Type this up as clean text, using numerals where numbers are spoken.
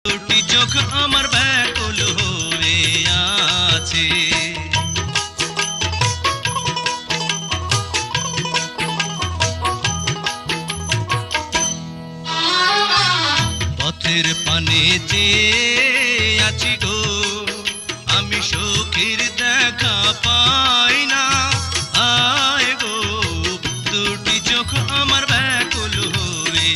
দুটি চোখ আমার ব্যাকুল হয়ে আছে। পথের পানে চেয়ে আছি গো, আমি সুখের দেখা পাই না। আয় গো, দুটি চোখ আমার ব্যাকুল হয়ে